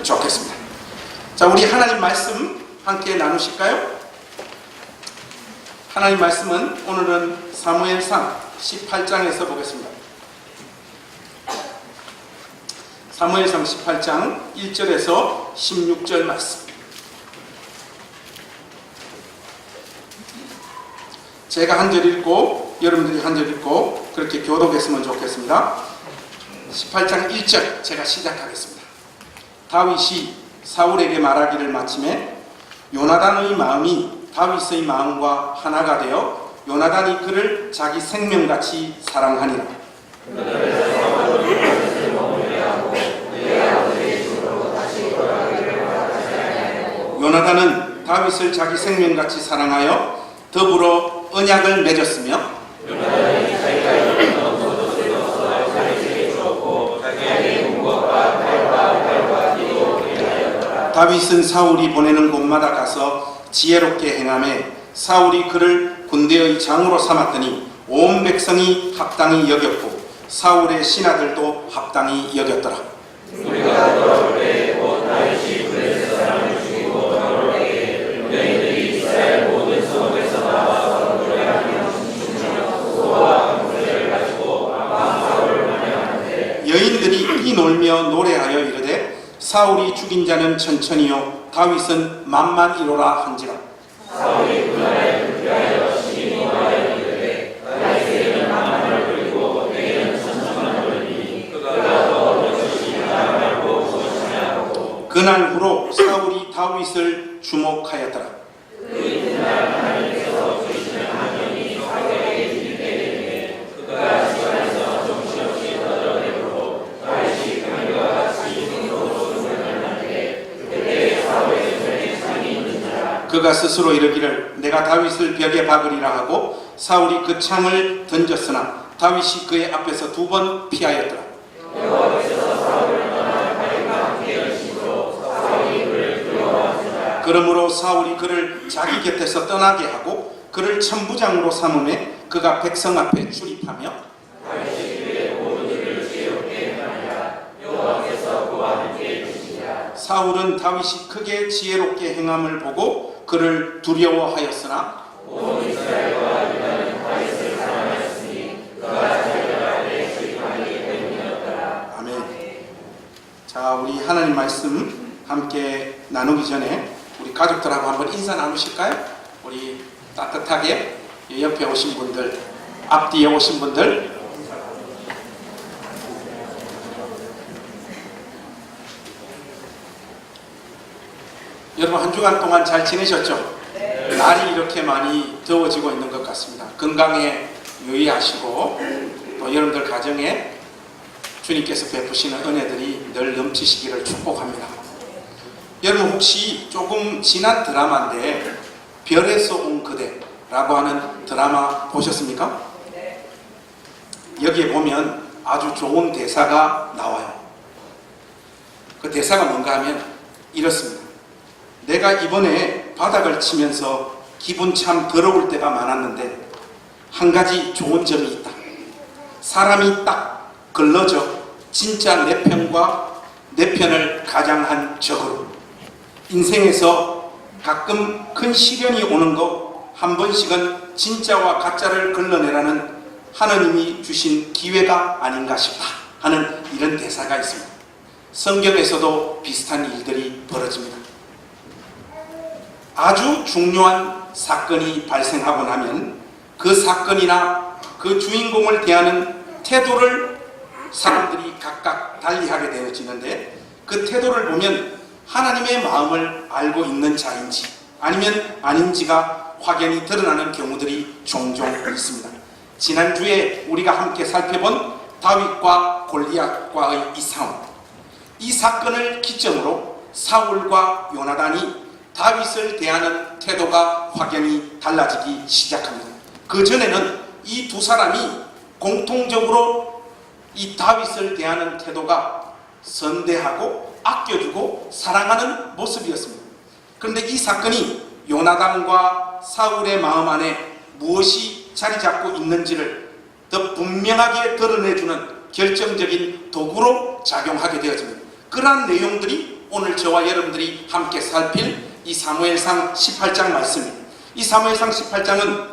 좋겠습니다. 자, 우리 하나님 말씀 함께 나누실까요? 하나님 말씀은 오늘은 사무엘상 18장에서 보겠습니다. 사무엘상 18장 1절에서 16절 말씀. 제가 한 절 읽고 여러분들이 한 절 읽고 그렇게 교독했으면 좋겠습니다. 18장 1절 제가 시작하겠습니다. 다윗이 사울에게 말하기를 마침에 요나단의 마음이 다윗의 마음과 하나가 되어 요나단이 그를 자기 생명같이 사랑하니라. 요나단은 다윗을 자기 생명같이 사랑하여 더불어 언약을 맺었으며 다윗은 사울이 보내는 곳마다 가서 지혜롭게 행하며 사울이 그를 군대의 장으로 삼았더니 온 백성이 합당히 여겼고 사울의 신하들도 합당히 여겼더라. 우리가 돌아올 때 곧 다윗이 블레셋 사람을 죽이고 너로에게 너희들이 이스라엘 모든 성읍에서 나와서 노래하며 수와 노래를 가지고 사울을 찬양하는데 여인들이 뛰놀며 노래하여 이르되 사울이 죽인 자는 천천히요 다윗은 만만이로라 한지라. 사울이 그 나라에 불피하여 시인이 와하여 이르되 다윗에게는 만만을 돌리고 내게는 천천만 돌리니 그가 더 역시 나라고 찬양하고. 그날 후로 사울이 다윗을 주목하였더라. 그 이튿날 하나님께서 주시는 하나님이 사울에게 주실 때에 그가 시간에서 정신없이 떠들어내므로 다윗이 그들과 같이 그가 스스로 이르기를 내가 다윗을 벽에 박으리라 하고 사울이 그 창을 던졌으나 다윗이 그의 앞에서 2번 피하였더라. 그러므로 사울이 그를 자기 곁에서 떠나게 하고 그를 천부장으로 삼음에 그가 백성 앞에 출입하며 사울은 다윗이 크게 지혜롭게 행함을 보고 그를 두려워하였으나 온 이스라엘과 유다는 다윗을 사랑하였으니 그가 자기가 앞에 출입하기 때문이었더라. 아멘. 자, 우리 하나님 말씀 함께 나누기 전에 우리 가족들하고 한번 인사 나누실까요? 우리 따뜻하게 옆에 오신 분들, 앞뒤에 오신 분들 여러분 한 주간 동안 잘 지내셨죠? 네. 날이 이렇게 많이 더워지고 있는 것 같습니다. 건강에 유의하시고 또 여러분들 가정에 주님께서 베푸시는 은혜들이 늘 넘치시기를 축복합니다. 여러분 혹시 조금 지난 드라마인데 별에서 온 그대라고 하는 드라마 보셨습니까? 네. 여기에 보면 아주 좋은 대사가 나와요. 그 대사가 뭔가 하면 이렇습니다. 내가 이번에 바닥을 치면서 기분 참 더러울 때가 많았는데 한 가지 좋은 점이 있다. 사람이 딱 걸러져 진짜 내 편을 가장한 적으로 인생에서 가끔 큰 시련이 오는 거 한 번씩은 진짜와 가짜를 걸러내라는 하나님이 주신 기회가 아닌가 싶다 하는 이런 대사가 있습니다. 성경에서도 비슷한 일들이 벌어집니다. 아주 중요한 사건이 발생하고 나면 그 사건이나 그 주인공을 대하는 태도를 사람들이 각각 달리하게 되어지는데 그 태도를 보면 하나님의 마음을 알고 있는 자인지 아니면 아닌지가 확연히 드러나는 경우들이 종종 있습니다. 지난주에 우리가 함께 살펴본 다윗과 골리앗과의 이 싸움, 이 사건을 기점으로 사울과 요나단이 다윗을 대하는 태도가 확연히 달라지기 시작합니다. 그 전에는 이 두 사람이 공통적으로 이 다윗을 대하는 태도가 선대하고 아껴주고 사랑하는 모습이었습니다. 그런데 이 사건이 요나단과 사울의 마음 안에 무엇이 자리 잡고 있는지를 더 분명하게 드러내주는 결정적인 도구로 작용하게 되어집니다. 그러한 내용들이 오늘 저와 여러분들이 함께 살필 이 사무엘상 18장 말씀입니다. 이 사무엘상 18장은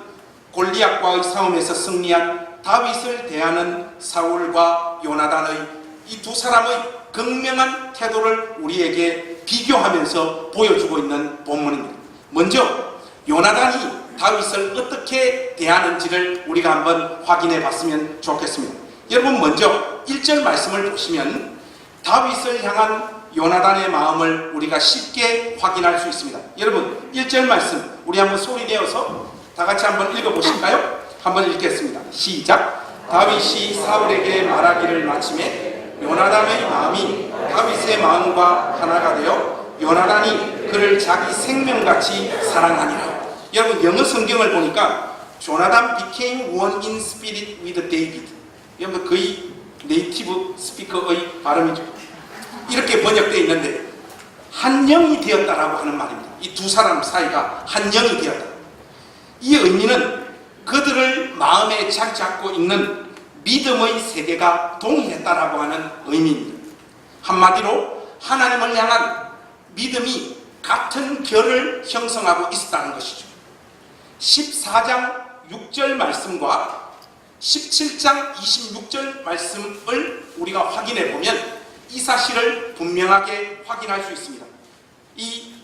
골리앗과의 싸움에서 승리한 다윗을 대하는 사울과 요나단의 이 두 사람의 극명한 태도를 우리에게 비교하면서 보여주고 있는 본문입니다. 먼저 요나단이 다윗을 어떻게 대하는지를 우리가 한번 확인해 봤으면 좋겠습니다. 여러분, 먼저 1절 말씀을 보시면 다윗을 향한 요나단의 마음을 우리가 쉽게 확인할 수 있습니다. 여러분, 1절 말씀 우리 한번 소리 내어서 다 같이 한번 읽어보실까요? 한번 읽겠습니다. 시작. 다윗이 사울에게 말하기를 마침에 요나단의 마음이 다윗의 마음과 하나가 되어 요나단이 그를 자기 생명같이 사랑하니라. 여러분, 영어 성경을 보니까 Jonathan became one in spirit with David. 여러분, 거의 네이티브 스피커의 발음이죠. 이렇게 번역되어 있는데 한 영이 되었다라고 하는 말입니다. 이 두 사람 사이가 한 영이 되었다. 이 의미는 그들을 마음에 자리 잡고 있는 믿음의 세계가 동일했다라고 하는 의미입니다. 한마디로 하나님을 향한 믿음이 같은 결을 형성하고 있었다는 것이죠. 14장 6절 말씀과 17장 26절 말씀을 우리가 확인해 보면 이 사실을 분명하게 확인할 수 있습니다. 이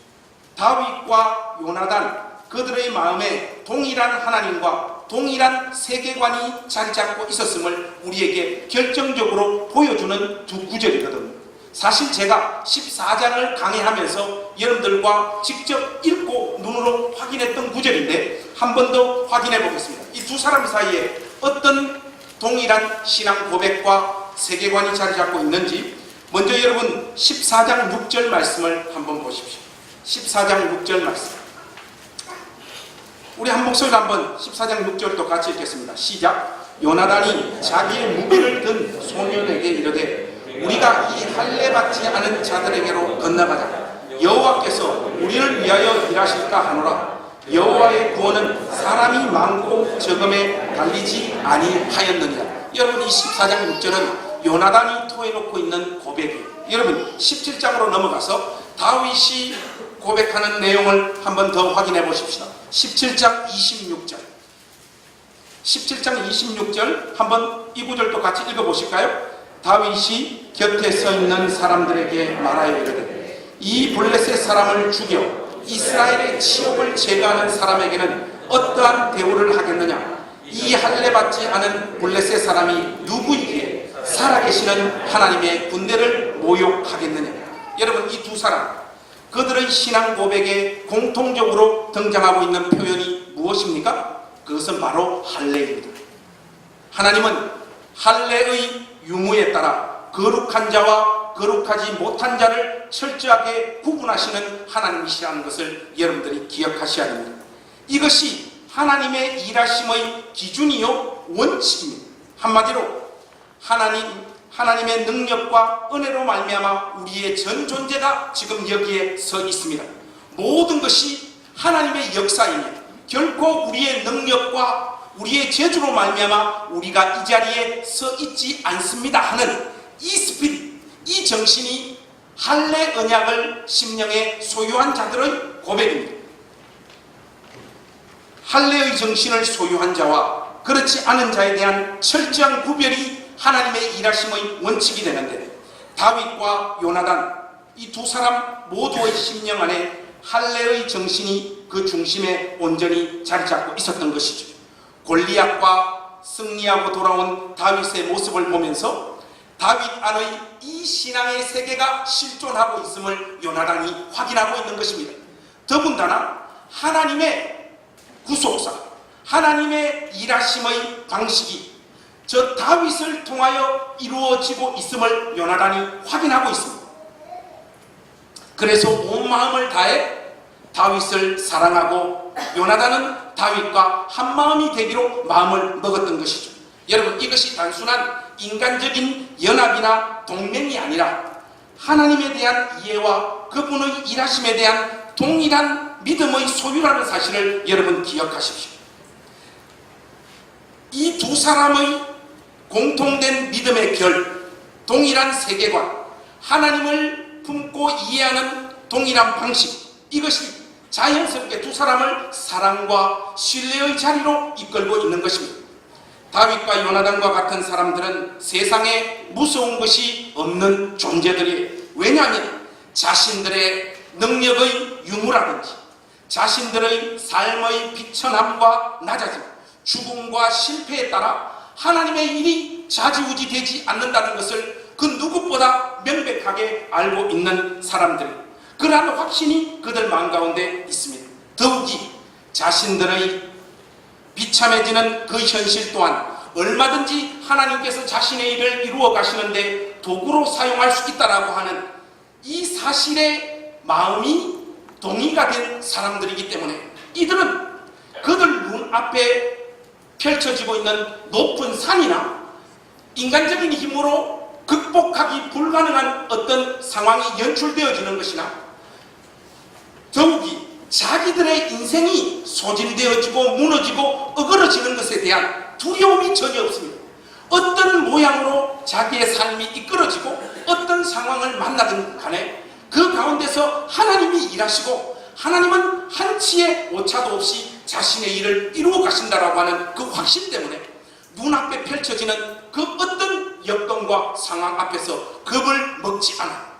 다윗과 요나단, 그들의 마음에 동일한 하나님과 동일한 세계관이 자리 잡고 있었음을 우리에게 결정적으로 보여주는 두 구절이거든요. 사실 제가 14장을 강의하면서 여러분들과 직접 읽고 눈으로 확인했던 구절인데 한 번 더 확인해 보겠습니다. 이 두 사람 사이에 어떤 동일한 신앙 고백과 세계관이 자리 잡고 있는지 먼저 여러분 14장 6절 말씀을 한번 보십시오. 14장 6절 말씀 우리 한 목소리로 한번 14장 6절도 같이 읽겠습니다. 시작. 요나단이 자기의 무기를 든 소년에게 이르되 우리가 이 할례 받지 않은 자들에게로 건너가자. 여호와께서 우리를 위하여 일하실까 하노라. 여호와의 구원은 사람이 많고 적음에 달리지 아니하였느니라. 여러분, 이 14장 6절은 요나단이 토해놓고 있는 고백이에요. 여러분, 17장으로 넘어가서 다윗이 고백하는 내용을 한번 더 확인해 보십시다. 17장 26절 17장 26절 한번 이 구절도 같이 읽어보실까요? 다윗이 곁에 서 있는 사람들에게 말하여 이르되 이 블레셋 사람을 죽여 이스라엘의 치욕을 제거하는 사람에게는 어떠한 대우를 하겠느냐? 이 할례 받지 않은 블레셋 사람이 누구이기에 살아계시는 하나님의 군대를 모욕하겠느냐? 여러분, 이 두 사람 그들의 신앙 고백에 공통적으로 등장하고 있는 표현이 무엇입니까? 그것은 바로 할례입니다. 하나님은 할례의 유무에 따라 거룩한 자와 거룩하지 못한 자를 철저하게 구분하시는 하나님이시라는 것을 여러분들이 기억하셔야 됩니다. 이것이 하나님의 일하심의 기준이요 원칙입니다. 한마디로 하나님의 능력과 은혜로 말미암아 우리의 전 존재가 지금 여기에 서 있습니다. 모든 것이 하나님의 역사이며 결코 우리의 능력과 우리의 재주로 말미암아 우리가 이 자리에 서 있지 않습니다 하는 이 스피릿, 이 정신이 할례 언약을 심령에 소유한 자들의 고백입니다. 할례의 정신을 소유한 자와 그렇지 않은 자에 대한 철저한 구별이 하나님의 일하심의 원칙이 되는데 다윗과 요나단 이 두 사람 모두의 심령 안에 할례의 정신이 그 중심에 온전히 자리 잡고 있었던 것이죠. 골리앗과 승리하고 돌아온 다윗의 모습을 보면서 다윗 안의 이 신앙의 세계가 실존하고 있음을 요나단이 확인하고 있는 것입니다. 더군다나 하나님의 구속사, 하나님의 일하심의 방식이 저 다윗을 통하여 이루어지고 있음을 요나단이 확인하고 있습니다. 그래서 온 마음을 다해 다윗을 사랑하고 요나단은 다윗과 한 마음이 되기로 마음을 먹었던 것이죠. 여러분, 이것이 단순한 인간적인 연합이나 동맹이 아니라 하나님에 대한 이해와 그분의 일하심에 대한 동일한 믿음의 소유라는 사실을 여러분 기억하십시오. 이 두 사람의 공통된 믿음의 결, 동일한 세계관, 하나님을 품고 이해하는 동일한 방식, 이것이 자연스럽게 두 사람을 사랑과 신뢰의 자리로 이끌고 있는 것입니다. 다윗과 요나단과 같은 사람들은 세상에 무서운 것이 없는 존재들이에요. 왜냐하면 자신들의 능력의 유무라든지 자신들의 삶의 비천함과 낮아짐, 죽음과 실패에 따라 하나님의 일이 좌지우지 되지 않는다는 것을 그 누구보다 명백하게 알고 있는 사람들, 그러한 확신이 그들 마음 가운데 있습니다. 더욱이 자신들의 비참해지는 그 현실 또한 얼마든지 하나님께서 자신의 일을 이루어 가시는데 도구로 사용할 수 있다라고 하는 이 사실에 마음이 동의가 된 사람들이기 때문에 이들은 그들 눈앞에 펼쳐지고 있는 높은 산이나 인간적인 힘으로 극복하기 불가능한 어떤 상황이 연출되어지는 것이나 더욱이 자기들의 인생이 소진되어지고 무너지고 어그러지는 것에 대한 두려움이 전혀 없습니다. 어떤 모양으로 자기의 삶이 이끌어지고 어떤 상황을 만나든 간에 그 가운데서 하나님이 일하시고 하나님은 한치의 오차도 없이 자신의 일을 이루어 가신다라고 하는 그 확신 때문에 눈앞에 펼쳐지는 그 어떤 여건과 상황 앞에서 겁을 먹지 않아.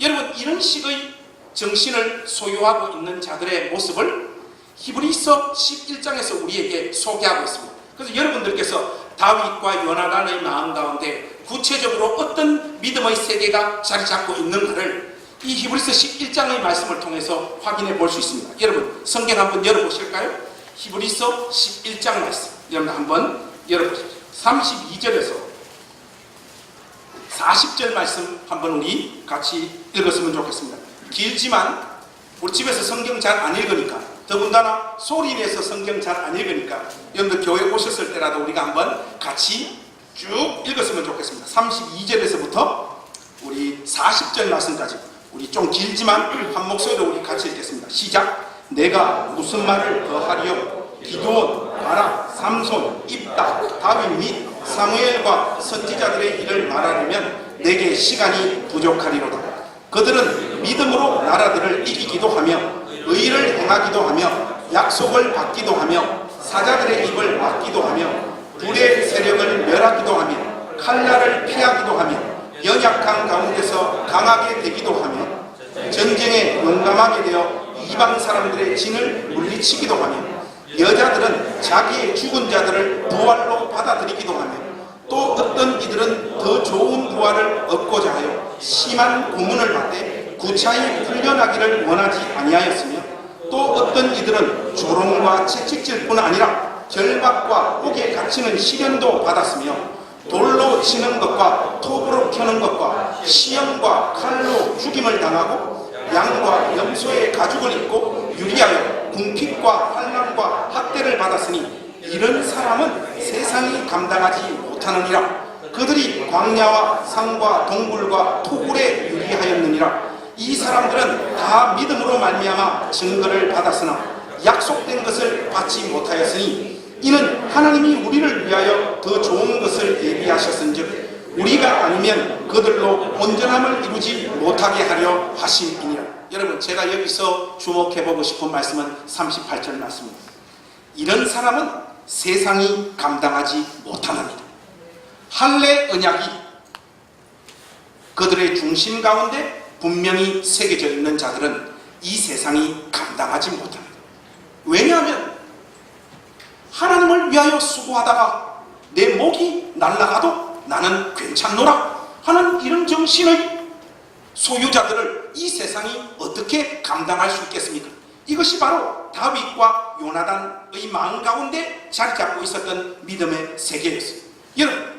여러분, 이런 식의 정신을 소유하고 있는 자들의 모습을 히브리서 11장에서 우리에게 소개하고 있습니다. 그래서 여러분들께서 다윗과 요나단의 마음 가운데 구체적으로 어떤 믿음의 세계가 자리 잡고 있는가를 이 히브리서 11장의 말씀을 통해서 확인해 볼 수 있습니다. 여러분, 성경 한번 열어보실까요? 히브리서 11장 말씀 여러분 한번 열어보십시오. 32절에서 40절 말씀 한번 우리 같이 읽었으면 좋겠습니다. 길지만 우리 집에서 성경 잘 안 읽으니까, 더군다나 소리 내서 성경 잘 안 읽으니까 여러분들 교회 오셨을 때라도 우리가 한번 같이 쭉 읽었으면 좋겠습니다. 32절에서부터 우리 40절 말씀까지 우리 좀 길지만 한 목소리로 우리 같이 읽겠습니다. 시작. 내가 무슨 말을 더 하리요? 기드온, 바락, 삼손, 입다, 다윗 및 사무엘과 선지자들의 일을 말하려면 내게 시간이 부족하리로다. 그들은 믿음으로 나라들을 이기기도 하며 의를 행하기도 하며 약속을 받기도 하며 사자들의 입을 막기도 하며 불의 세력을 멸하기도 하며 칼날을 피하기도 하며 연약한 가운데서 강하게 되기도 하며 전쟁에 용감하게 되어 이방 사람들의 진을 물리치기도 하며 여자들은 자기의 죽은 자들을 부활로 받아들이기도 하며 또 어떤 이들은 더 좋은 부활을 얻고자 하여 심한 고문을 받되 구차히 풀려나기를 원하지 아니하였으며 또 어떤 이들은 조롱과 채찍질뿐 아니라 절박과 옥에 갇히는 시련도 받았으며 돌로 치는 것과 톱으로 켜는 것과 시험과 칼로 죽임을 당하고 양과 염소의 가죽을 입고 유리하여 궁핍과 환난과 학대를 받았으니 이런 사람은 세상이 감당하지 못하느니라. 그들이 광야와 산과 동굴과 토굴에 유리하였느니라. 이 사람들은 다 믿음으로 말미암아 증거를 받았으나 약속된 것을 받지 못하였으니 이는 하나님이 우리를 위하여 더 좋은 것을 예비하셨은즉 우리가 아니면 그들로 온전함을 이루지 못하게 하려 하심이니라. 여러분, 제가 여기서 주목해보고 싶은 말씀은 38절 말씀입니다. 이런 사람은 세상이 감당하지 못하느니라. 할례 언약이 그들의 중심 가운데 분명히 새겨져 있는 자들은 이 세상이 감당하지 못합니다. 왜냐하면 하나님을 위하여 수고하다가 내 목이 날아가도 나는 괜찮노라 하는 이런 정신의 소유자들을 이 세상이 어떻게 감당할 수 있겠습니까? 이것이 바로 다윗과 요나단의 마음 가운데 자리 잡고 있었던 믿음의 세계였어요. 여러분,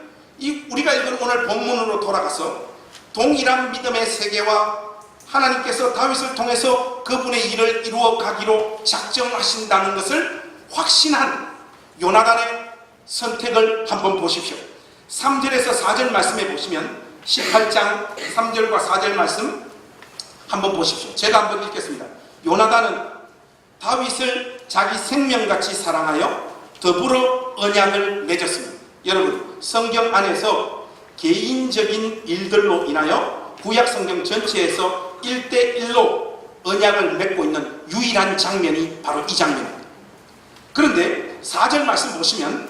우리가 읽은 오늘 본문으로 돌아가서 동일한 믿음의 세계와 하나님께서 다윗을 통해서 그분의 일을 이루어 가기로 작정하신다는 것을 확신한 요나단의 선택을 한번 보십시오. 3절에서 4절 말씀에 보시면 18장 3절과 4절 말씀 한번 보십시오. 제가 한번 읽겠습니다. 요나단은 다윗을 자기 생명같이 사랑하여 더불어 언약을 맺었습니다. 여러분, 성경 안에서 개인적인 일들로 인하여 구약 성경 전체에서 1대1로 언약을 맺고 있는 유일한 장면이 바로 이 장면입니다. 그런데 4절 말씀 보시면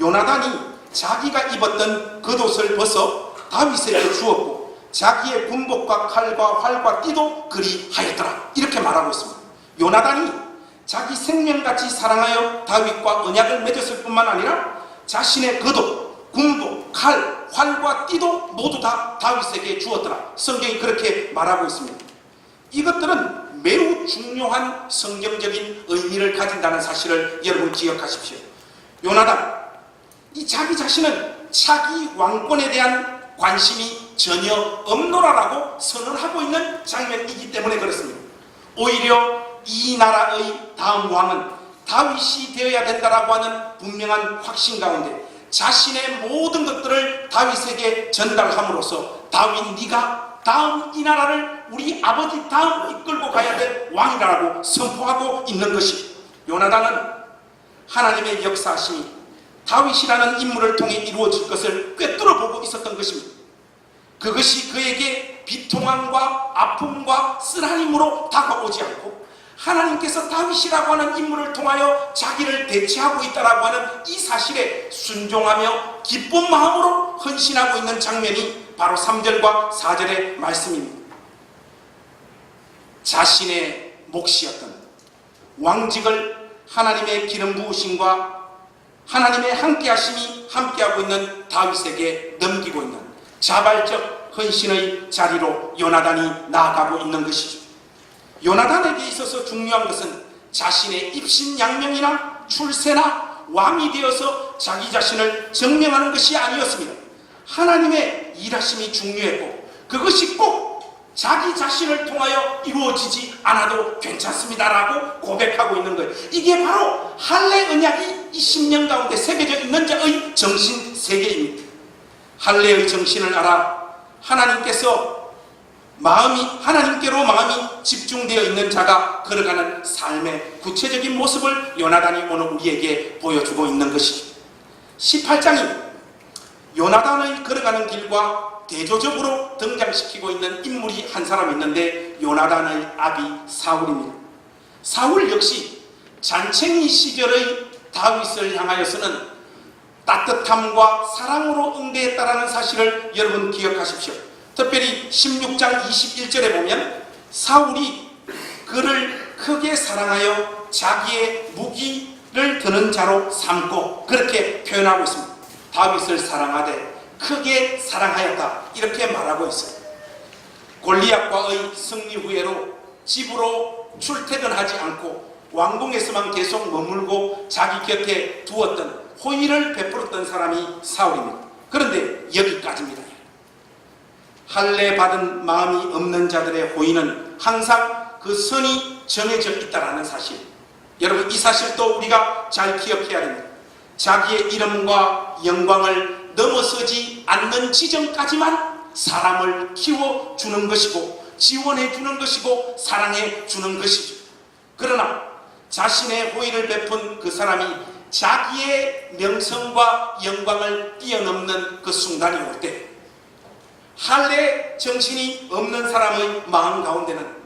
요나단이 자기가 입었던 겉옷을 벗어 다윗에게 주었고 자기의 군복과 칼과 활과 띠도 그리하였더라, 이렇게 말하고 있습니다. 요나단이 자기 생명같이 사랑하여 다윗과 언약을 맺었을 뿐만 아니라 자신의 겉옷, 군복, 칼, 활과 띠도 모두 다 다윗에게 주었더라. 성경이 그렇게 말하고 있습니다. 이것들은 매우 중요한 성경적인 의미를 가진다는 사실을 여러분 기억하십시오. 요나단, 이 자기 자신은 차기 왕권에 대한 관심이 전혀 없노라라고 선언하고 있는 장면이기 때문에 그렇습니다. 오히려 이 나라의 다음 왕은 다윗이 되어야 된다라고 하는 분명한 확신 가운데 자신의 모든 것들을 다윗에게 전달함으로써 다윗, 네가 다음 이 나라를 우리 아버지 다음 이끌고 가야 될 왕이라고 선포하고 있는 것이, 요나단은 하나님의 역사하심이 다윗이라는 인물을 통해 이루어질 것을 꿰뚫어 보고 있었던 것입니다. 그것이 그에게 비통함과 아픔과 쓰라림으로 다가오지 않고 하나님께서 다윗이라고 하는 인물을 통하여 자기를 대체하고 있다라고 하는 이 사실에 순종하며 기쁜 마음으로 헌신하고 있는 장면이 바로 3절과 4절의 말씀입니다. 자신의 몫이었던 왕직을 하나님의 기름 부으심과 하나님의 함께하심이 함께하고 있는 다윗에게 넘기고 있는 자발적 헌신의 자리로 요나단이 나아가고 있는 것이죠. 요나단에게 있어서 중요한 것은 자신의 입신양명이나 출세나 왕이 되어서 자기 자신을 증명하는 것이 아니었습니다. 하나님의 일하심이 중요했고 그것이 꼭 자기 자신을 통하여 이루어지지 않아도 괜찮습니다라고 고백하고 있는 거예요. 이게 바로 할례 언약이 이 10년 가운데 새겨져 있는 자의 정신 세계입니다. 할례의 정신을 알아 하나님께서 하나님께로 마음이 집중되어 있는 자가 걸어가는 삶의 구체적인 모습을 요나단이 오늘 우리에게 보여주고 있는 것이죠. 18장이 요나단의 걸어가는 길과 대조적으로 등장시키고 있는 인물이 한 사람 있는데 요나단의 아비 사울입니다. 사울 역시 잔챙이 시절의 다윗을 향하여서는 따뜻함과 사랑으로 응대했다라는 사실을 여러분 기억하십시오. 특별히 16장 21절에 보면 사울이 그를 크게 사랑하여 자기의 무기를 드는 자로 삼고 그렇게 표현하고 있습니다. 다윗을 사랑하되 크게 사랑하였다, 이렇게 말하고 있어요. 골리앗과의 승리 후에로 집으로 출퇴근하지 않고 왕궁에서만 계속 머물고 자기 곁에 두었던 호의를 베풀었던 사람이 사울입니다. 그런데 여기까지입니다. 할례 받은 마음이 없는 자들의 호의는 항상 그 선이 정해져 있다는 사실, 여러분 이 사실도 우리가 잘 기억해야 됩니다. 자기의 이름과 영광을 넘어서지 않는 지점까지만 사람을 키워주는 것이고 지원해주는 것이고 사랑해주는 것이죠. 그러나 자신의 호의를 베푼 그 사람이 자기의 명성과 영광을 뛰어넘는 그 순간이 올 때 할례 정신이 없는 사람의 마음 가운데는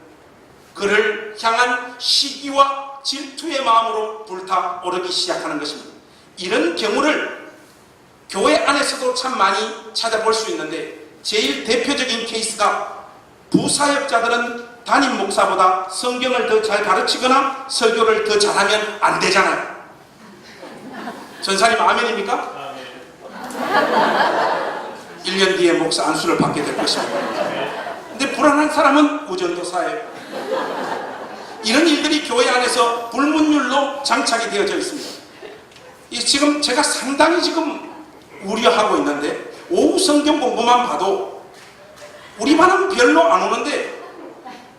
그를 향한 시기와 질투의 마음으로 불타오르기 시작하는 것입니다. 이런 경우를 교회 안에서도 참 많이 찾아볼 수 있는데 제일 대표적인 케이스가 부사역자들은 담임 목사보다 성경을 더 잘 가르치거나 설교를 더 잘하면 안 되잖아요. 전사님 아멘입니까? 1년 뒤에 목사 안수를 받게 될 것입니다. 근데 불안한 사람은 우전도사예요. 이런 일들이 교회 안에서 불문율로 장착이 되어져 있습니다. 지금 제가 상당히 우려하고 있는데 오후 성경 공부만 봐도 우리 반은 별로 안 오는데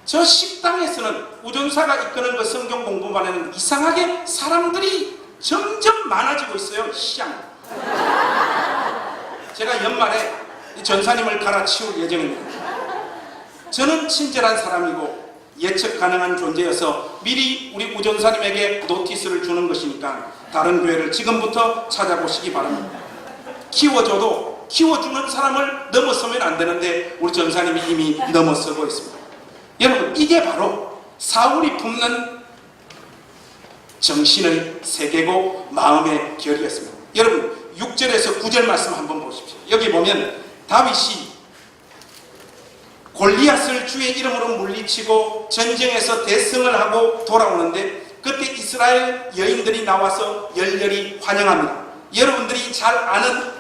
저 식당에서는 우전사가 이끄는 그 성경 공부반에는 이상하게 사람들이 점점 많아지고 있어요. 시장. 제가 연말에 전사님을 갈아치울 예정입니다. 저는 친절한 사람이고 예측 가능한 존재여서 미리 우리 우전사님에게 노티스를 주는 것이니까 다른 교회를 지금부터 찾아보시기 바랍니다. 키워줘도 키워주는 사람을 넘어서면 안 되는데 우리 전사님이 이미 넘어서고 있습니다. 여러분, 이게 바로 사울이 품는 정신의 세계고 마음의 결이었습니다. 여러분, 6절에서 9절 말씀 한번 보십시오. 여기 보면 다윗이 골리앗을 주의 이름으로 물리치고 전쟁에서 대승을 하고 돌아오는데 그때 이스라엘 여인들이 나와서 열렬히 환영합니다. 여러분들이 잘 아는,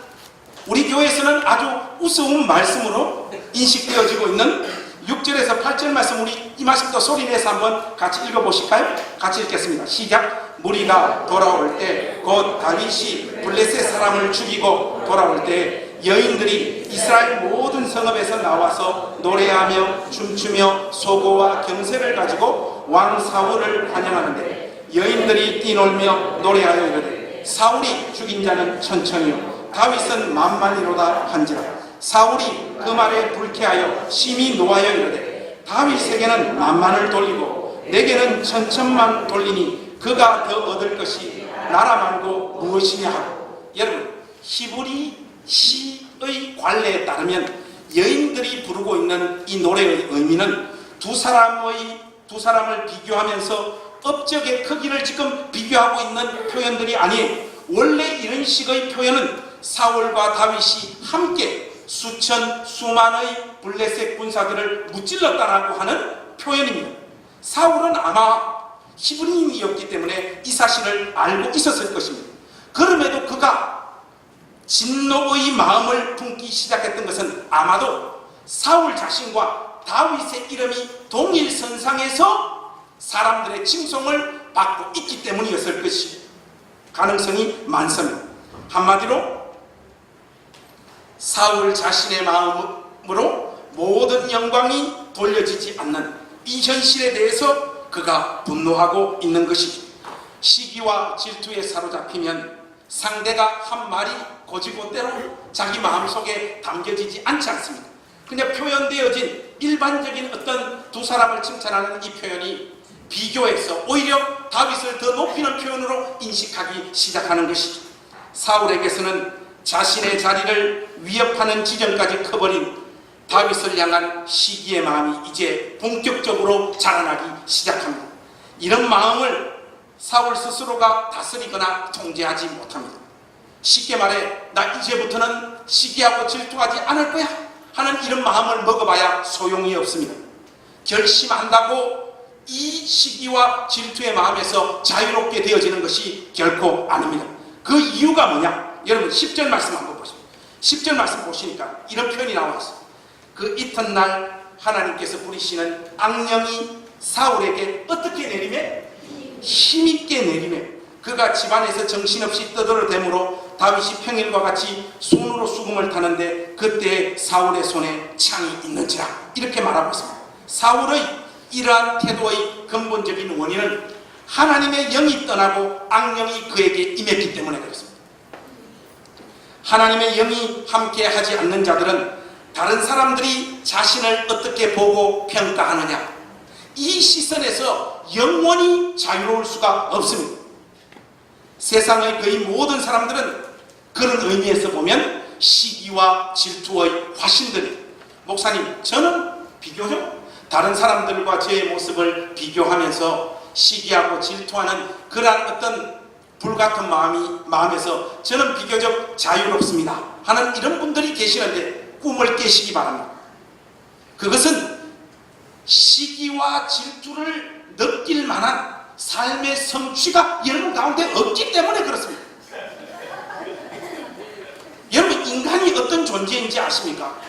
우리 교회에서는 아주 우스운 말씀으로 인식되어지고 있는 6절에서 8절 말씀, 우리 이 말씀도 소리내서 한번 같이 읽어보실까요? 같이 읽겠습니다. 시작. 무리가 돌아올 때 곧 다윗이 블레셋 사람을 죽이고 돌아올 때 여인들이 이스라엘 모든 성읍에서 나와서 노래하며 춤추며 소고와 경세를 가지고 왕 사울을 환영하는데 여인들이 뛰놀며 노래하여 이르되 사울이 죽인 자는 천천히요 다윗은 만만이로다 한지라. 사울이 그 말에 불쾌하여 심히 노하여 이르되 다윗에게는 만만을 돌리고 내게는 천천만 돌리니 그가 더 얻을 것이 나라 말고 무엇이냐 하고. 여러분, 히브리 시의 관례에 따르면 여인들이 부르고 있는 이 노래의 의미는 두 사람을 비교하면서 업적의 크기를 지금 비교하고 있는 표현들이 아니에요. 원래 이런 식의 표현은 사울과 다윗이 함께 수만의 블레셋 군사들을 무찔렀다라고 하는 표현입니다. 사울은 아마 히브리인이었기 때문에 이 사실을 알고 있었을 것입니다. 그럼에도 그가 진노의 마음을 품기 시작했던 것은 아마도 사울 자신과 다윗의 이름이 동일선상에서 사람들의 칭송을 받고 있기 때문이었을 것이 가능성이 많습니다. 한마디로 사울 자신의 마음으로 모든 영광이 돌려지지 않는 이 현실에 대해서 그가 분노하고 있는 것이죠. 시기와 질투에 사로잡히면 상대가 한 말이 고지고 때로 자기 마음속에 담겨지지 않지 않습니다. 그냥 표현되어진 일반적인 어떤 두 사람을 칭찬하는 이 표현이 비교해서 오히려 다윗을 더 높이는 표현으로 인식하기 시작하는 것이죠. 사울에게서는 자신의 자리를 위협하는 지점까지 커버린 다윗을 향한 시기의 마음이 이제 본격적으로 자라나기 시작합니다. 이런 마음을 사울 스스로가 다스리거나 통제하지 못합니다. 쉽게 말해, 나 이제부터는 시기하고 질투하지 않을 거야 하는 이런 마음을 먹어봐야 소용이 없습니다. 결심한다고 이 시기와 질투의 마음에서 자유롭게 되어지는 것이 결코 아닙니다. 그 이유가 뭐냐? 여러분, 10절 말씀 한번 보십시오. 10절 말씀 보시니까 이런 표현이 나와 있어요. 그 이튿날 하나님께서 부리시는 악령이 사울에게 어떻게 내리매? 힘있게 내리매 그가 집안에서 정신없이 떠들어대므로 다윗이 평일과 같이 손으로 수금을 타는데 그때 사울의 손에 창이 있는지라. 이렇게 말하고 있습니다. 사울의 이러한 태도의 근본적인 원인은 하나님의 영이 떠나고 악령이 그에게 임했기 때문에 그렇습니다. 하나님의 영이 함께 하지 않는 자들은 다른 사람들이 자신을 어떻게 보고 평가하느냐, 이 시선에서 영원히 자유로울 수가 없습니다. 세상의 거의 모든 사람들은 그런 의미에서 보면 시기와 질투의 화신들이. 목사님, 저는 비교적 다른 사람들과 제 모습을 비교하면서 시기하고 질투하는 그러한 어떤 불같은 마음에서 저는 비교적 자유롭습니다 하는 이런 분들이 계시는데 꿈을 깨시기 바랍니다. 그것은 시기와 질투를 느낄 만한 삶의 성취가 여러분 가운데 없기 때문에 그렇습니다. 여러분, 인간이 어떤 존재인지 아십니까?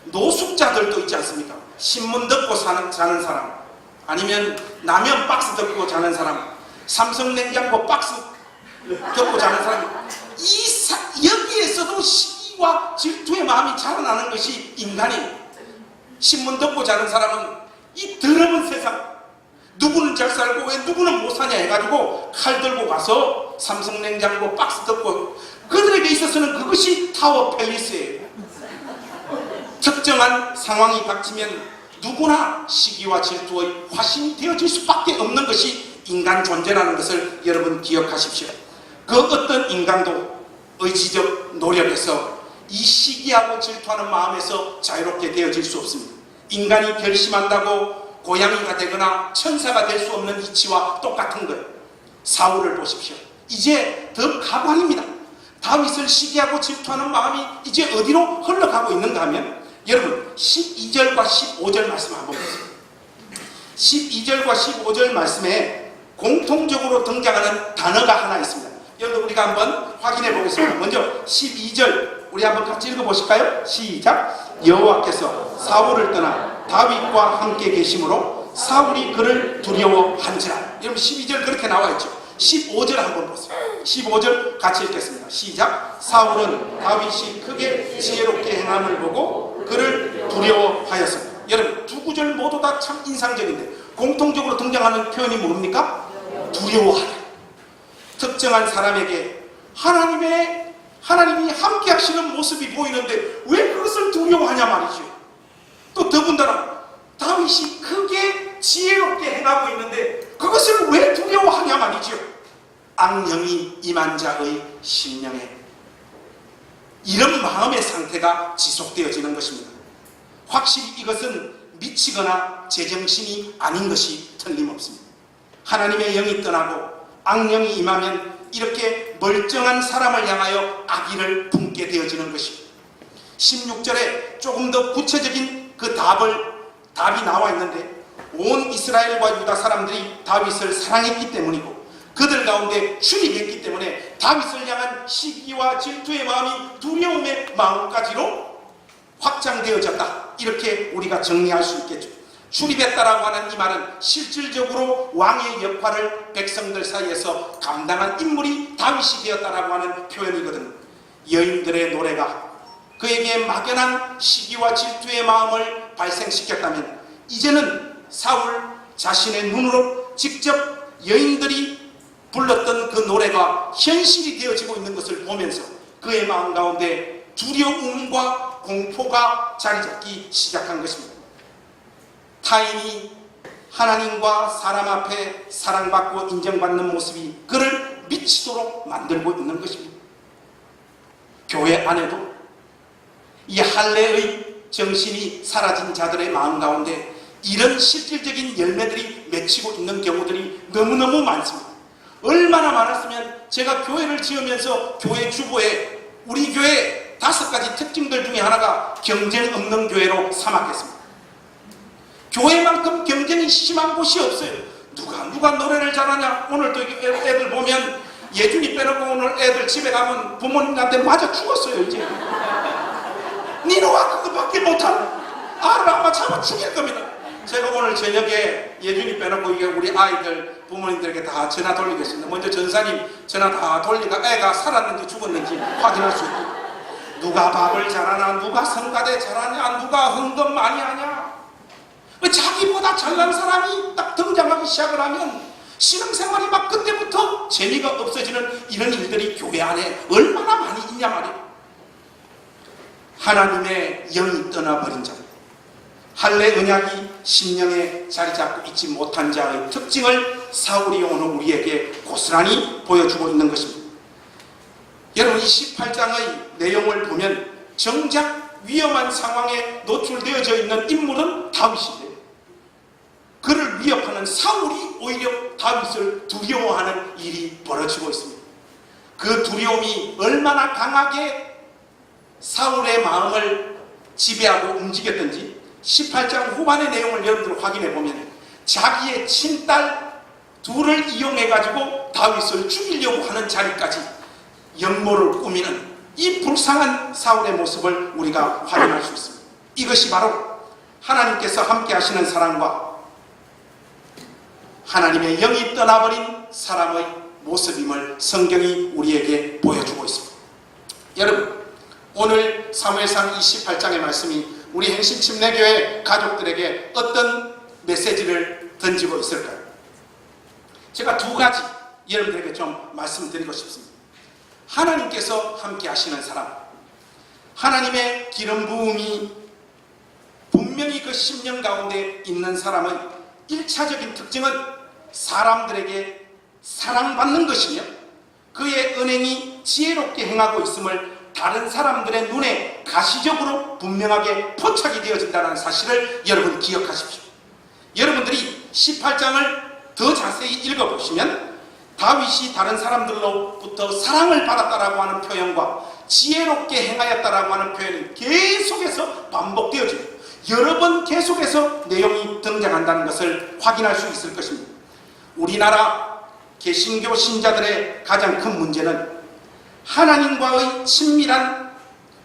노숙자들도 있지 않습니까? 신문 듣고 사는 사람, 아니면 라면 박스 듣고 자는 사람, 삼성 냉장고 박스 듣고 자는 사람, 여기에서도 시기와 질투의 마음이 자라나는 것이 인간이에요. 신문 듣고 자는 사람은 이 더러운 세상, 누구는 잘 살고 왜 누구는 못 사냐 해가지고 칼 들고 가서 삼성 냉장고 박스 듣고, 그들에게 있어서는 그것이 타워 팰리스예요. 특정한 상황이 닥치면 누구나 시기와 질투의 화신이 되어질 수밖에 없는 것이 인간 존재라는 것을 여러분 기억하십시오. 그 어떤 인간도 의지적 노력에서 이 시기하고 질투하는 마음에서 자유롭게 되어질 수 없습니다. 인간이 결심한다고 고양이가 되거나 천사가 될 수 없는 이치와 똑같은 거예요. 사울을 보십시오. 이제 더 가관입니다. 다윗을 시기하고 질투하는 마음이 이제 어디로 흘러가고 있는가 하면, 여러분 12절과 15절 말씀 한번 보세요. 12절과 15절 말씀에 공통적으로 등장하는 단어가 하나 있습니다. 여러분 우리가 한번 확인해 보겠습니다. 먼저 12절 우리 한번 같이 읽어보실까요? 시작. 여호와께서 사울을 떠나 다윗과 함께 계심으로 사울이 그를 두려워한지라. 여러분 12절 그렇게 나와 있죠. 15절 한번 보세요. 15절 같이 읽겠습니다. 시작. 사울은 다윗이 크게 지혜롭게 행함을 보고 그를 두려워하였습니다. 여러분 두 구절 모두 다 참 인상적인데 공통적으로 등장하는 표현이 뭡니까? 두려워하다. 특정한 사람에게 하나님이 함께 하시는 모습이 보이는데 왜 그것을 두려워하냐 말이죠. 또 더군다나 다윗이 크게 지혜롭게 행하고 있는데 그것을 왜 두려워하냐 말이죠. 악령이 임한 자의 심령에 이런 마음의 상태가 지속되어지는 것입니다. 확실히 이것은 미치거나 제정신이 아닌 것이 틀림없습니다. 하나님의 영이 떠나고 악령이 임하면 이렇게 멀쩡한 사람을 향하여 악의를 품게 되어지는 것입니다. 16절에 조금 더 구체적인 그 답이 나와 있는데, 온 이스라엘과 유다 사람들이 다윗을 사랑했기 때문이고 그들 가운데 출입했기 때문에 다윗을 향한 시기와 질투의 마음이 두려움의 마음까지로 확장되어졌다. 이렇게 우리가 정리할 수 있겠죠. 출입했다라고 하는 이 말은 실질적으로 왕의 역할을 백성들 사이에서 감당한 인물이 다윗이 되었다라고 하는 표현이거든요. 여인들의 노래가 그에게 막연한 시기와 질투의 마음을 발생시켰다면, 이제는 사울 자신의 눈으로 직접 여인들이 불렀던 그 노래가 현실이 되어지고 있는 것을 보면서 그의 마음 가운데 두려움과 공포가 자리잡기 시작한 것입니다. 타인이 하나님과 사람 앞에 사랑받고 인정받는 모습이 그를 미치도록 만들고 있는 것입니다. 교회 안에도 이 할례의 정신이 사라진 자들의 마음 가운데 이런 실질적인 열매들이 맺히고 있는 경우들이 너무너무 많습니다. 얼마나 많았으면 제가 교회를 지으면서 교회 주보에 우리 교회 5가지 특징들 중에 하나가 경쟁 없는 교회로 삼았겠습니다. 교회만큼 경쟁이 심한 곳이 없어요. 누가 노래를 잘하냐. 오늘도 애들 보면 예준이 빼놓고 오늘 애들 집에 가면 부모님한테 맞아 죽었어요. 이제 니노가 그거밖에 못하는 알을 아마 잡아 죽일 겁니다. 제가 오늘 저녁에 예준이 빼놓고 이게 우리 아이들 부모님들에게 다 전화 돌리겠습니다. 먼저 전사님 전화 다 돌리가 애가 살았는지 죽었는지 확인할 수 있고, 누가 밥을 잘하나, 누가 성가대 잘하냐, 누가 헌금 많이 하냐. 자기보다 잘난 사람이 딱 등장하기 시작을 하면 신앙생활이 막 그때부터 재미가 없어지는 이런 일들이 교회 안에 얼마나 많이 있냐 말이에요. 하나님의 영이 떠나버린 자, 할례 언약이 심령에 자리 잡고 있지 못한 자의 특징을 사울이 오늘 우리에게 고스란히 보여주고 있는 것입니다. 여러분 이 18장의 내용을 보면 정작 위험한 상황에 노출되어져 있는 인물은 다윗인데, 그를 위협하는 사울이 오히려 다윗을 두려워하는 일이 벌어지고 있습니다. 그 두려움이 얼마나 강하게 사울의 마음을 지배하고 움직였던지 18장 후반의 내용을 여러분들 확인해 보면 자기의 친딸 둘을 이용해 가지고 다윗을 죽이려고 하는 자리까지 영모를 꾸미는 이 불쌍한 사울의 모습을 우리가 확인할 수 있습니다. 이것이 바로 하나님께서 함께 하시는 사랑과 하나님의 영이 떠나버린 사람의 모습임을 성경이 우리에게 보여주고 있습니다. 여러분, 오늘 사무엘상 28장의 말씀이 우리 행신침례교회 가족들에게 어떤 메시지를 던지고 있을까요? 제가 2가지 여러분들에게 좀 말씀드리고 싶습니다. 하나님께서 함께 하시는 사람, 하나님의 기름 부음이 분명히 그 심령 가운데 있는 사람의 1차적인 특징은 사람들에게 사랑받는 것이며 그의 은행이 지혜롭게 행하고 있음을 다른 사람들의 눈에 가시적으로 분명하게 포착이 되어진다는 사실을 여러분 기억하십시오. 여러분들이 18장을 더 자세히 읽어보시면 다윗이 다른 사람들로부터 사랑을 받았다라고 하는 표현과 지혜롭게 행하였다라고 하는 표현이 계속해서 반복되어지고 여러 번 계속해서 내용이 등장한다는 것을 확인할 수 있을 것입니다. 우리나라 개신교 신자들의 가장 큰 문제는 하나님과의 친밀한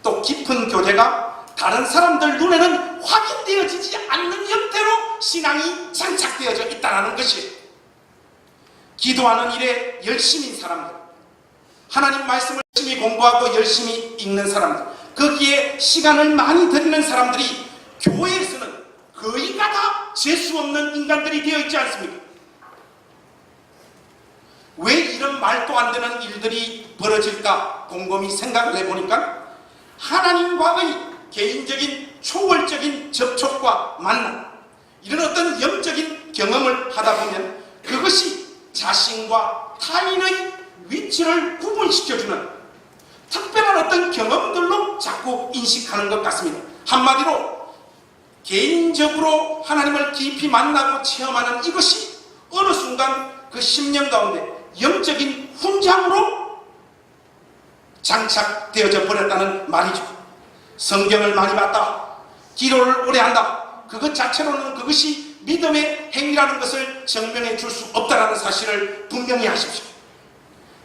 또 깊은 교제가 다른 사람들 눈에는 확인되어지지 않는 형태로 신앙이 장착되어져 있다는 것이에요. 기도하는 일에 열심인 사람들, 하나님 말씀을 열심히 공부하고 열심히 읽는 사람들, 거기에 시간을 많이 들이는 사람들이 교회에서는 거의가 다 재수 없는 인간들이 되어 있지 않습니까? 왜 이런 말도 안 되는 일들이 벌어질까 곰곰이 생각을 해보니까 하나님과의 개인적인 초월적인 접촉과 만남, 이런 어떤 영적인 경험을 하다 보면 그것이 자신과 타인의 위치를 구분시켜주는 특별한 어떤 경험들로 자꾸 인식하는 것 같습니다. 한마디로 개인적으로 하나님을 깊이 만나고 체험하는 이것이 어느 순간 그 심령 가운데 영적인 훈장으로 장착되어져 버렸다는 말이죠. 성경을 많이 봤다, 기도를 오래 한다, 그것 자체로는 그것이 믿음의 행위라는 것을 증명해 줄 수 없다는 사실을 분명히 하십시오.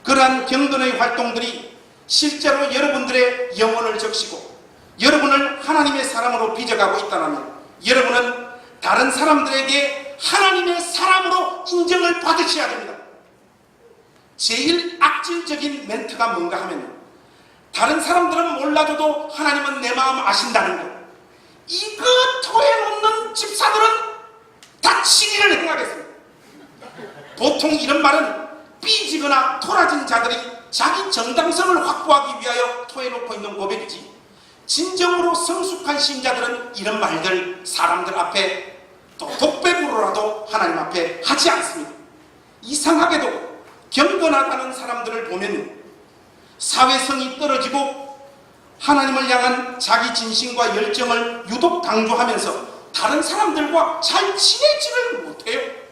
그러한 경건의 활동들이 실제로 여러분들의 영혼을 적시고 여러분을 하나님의 사람으로 빚어가고 있다면 여러분은 다른 사람들에게 하나님의 사람으로 인정을 받으셔야 됩니다. 제일 악질적인 멘트가 뭔가 하면 다른 사람들은 몰라줘도 하나님은 내 마음 아신다는 것. 이거 토해놓는 집사들은 다 진리를 행하겠습니다. 보통 이런 말은 삐지거나 토라진 자들이 자기 정당성을 확보하기 위하여 토해놓고 있는 고백이지, 진정으로 성숙한 신자들은 이런 말들 사람들 앞에 또 독백으로라도 하나님 앞에 하지 않습니다. 이상하게도 경건하다는 사람들을 보면 사회성이 떨어지고 하나님을 향한 자기 진심과 열정을 유독 강조하면서 다른 사람들과 잘 친해지를 못해요.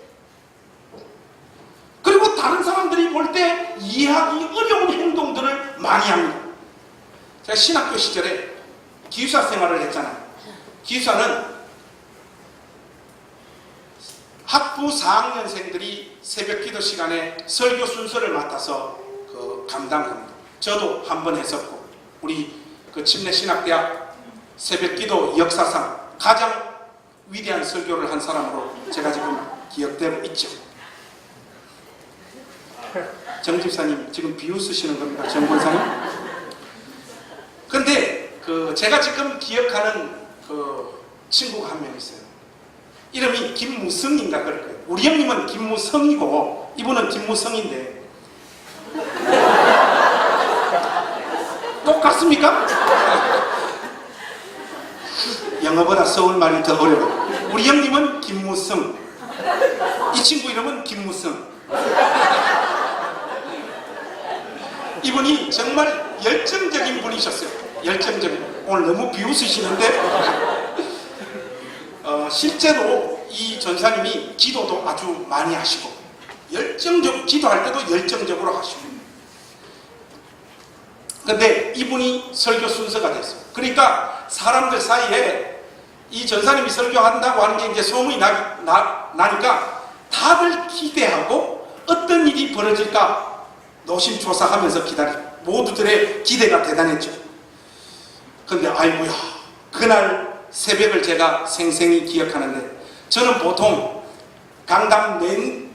그리고 다른 사람들이 볼 때 이해하기 어려운 행동들을 많이 합니다. 제가 신학교 시절에 기숙사 생활을 했잖아요. 기숙사는 학부 4학년생들이 새벽 기도 시간에 설교 순서를 맡아서 감당합니다. 저도 한번 했었고, 우리 침례신학대학 새벽 기도 역사상 가장 위대한 설교를 한 사람으로 제가 지금 기억되고 있죠. 정 집사님 지금 비웃으시는 겁니다. 정 권사님. 근데 제가 지금 기억하는 친구가 한 명 있어요. 이름이 김무성인가 그럴 거예요. 우리 형님은 김무성이고 이분은 김무성인데 똑같습니까? 영어보다 서울말이 더 어려워요. 우리 형님은 김무성, 이 친구 이름은 김무성. 이분이 정말 열정적인 분이셨어요. 열정적인. 오늘 너무 비웃으시는데 실제로 이 전사님이 기도도 아주 많이 하시고 기도할 때도 열정적으로 하시고, 근데 이분이 설교 순서가 됐어요. 그러니까 사람들 사이에 이 전사님이 설교한다고 하는 게 이제 소문이 나니까 다들 기대하고 어떤 일이 벌어질까 노심초사하면서 기다리고, 모두들의 기대가 대단했죠. 근데 아이고야, 그날 새벽을 제가 생생히 기억하는데, 저는 보통 강당 맨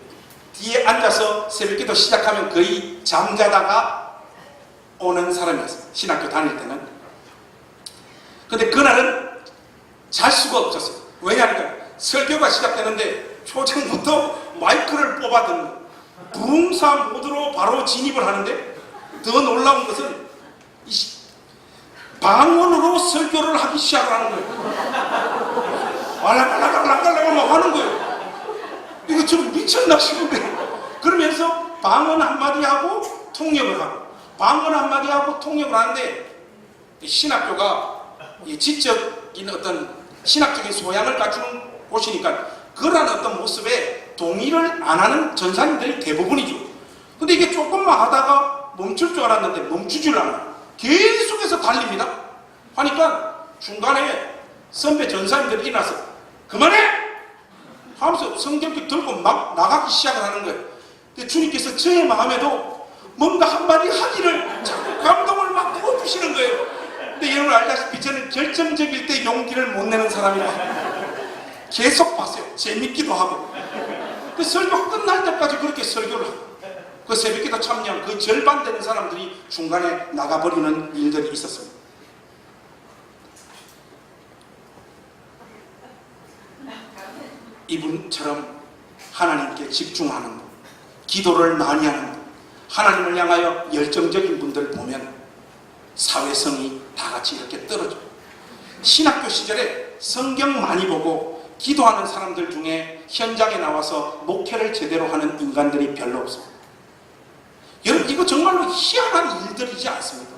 뒤에 앉아서 새벽기도 시작하면 거의 잠자다가 오는 사람이었어요. 신학교 다닐 때는. 근데 그날은 잘 수가 없었어요. 왜냐하면 설교가 시작되는데 초장부터 마이크를 뽑아듣는 부흥사 모드로 바로 진입을 하는데, 더 놀라운 것은 방언으로 설교를 하기 시작을 하는 거예요. 말랑말랑말랑말랑 막 하는 거예요. 이거 좀 미쳤나 싶은데, 그러면서 방언 한마디 하고 통역을 하고 방언 한마디 하고 통역을 하는데, 신학교가 지적인 어떤 신학적인 소양을 갖추는 곳이니까 그런 어떤 모습에 동의를 안 하는 전사님들이 대부분이죠. 근데 이게 조금만 하다가 멈출 줄 알았는데 멈추질 않아요. 계속해서 달립니다. 하니까 중간에 선배 전사님들이 일어나서 그만해! 하면서 성경책 들고 막 나가기 시작을 하는 거예요. 근데 주님께서 저의 마음에도 뭔가 한마디 하기를 자꾸 감동을 막 부어주시는 거예요. 근데 여러분 알다시피 저는 결정적일 때 용기를 못 내는 사람이라 계속 봤어요. 재밌기도 하고. 그 설교 끝날 때까지 그렇게 설교를 하고 그 새벽기도 참여한 그 절반 되는 사람들이 중간에 나가버리는 일들이 있었습니다. 이분처럼 하나님께 집중하는 분, 기도를 많이 하는 분, 하나님을 향하여 열정적인 분들 보면 사회성이 다 같이 이렇게 떨어져요. 신학교 시절에 성경 많이 보고 기도하는 사람들 중에 현장에 나와서 목회를 제대로 하는 인간들이 별로 없어요. 여러분 이거 정말로 희한한 일들이지 않습니까?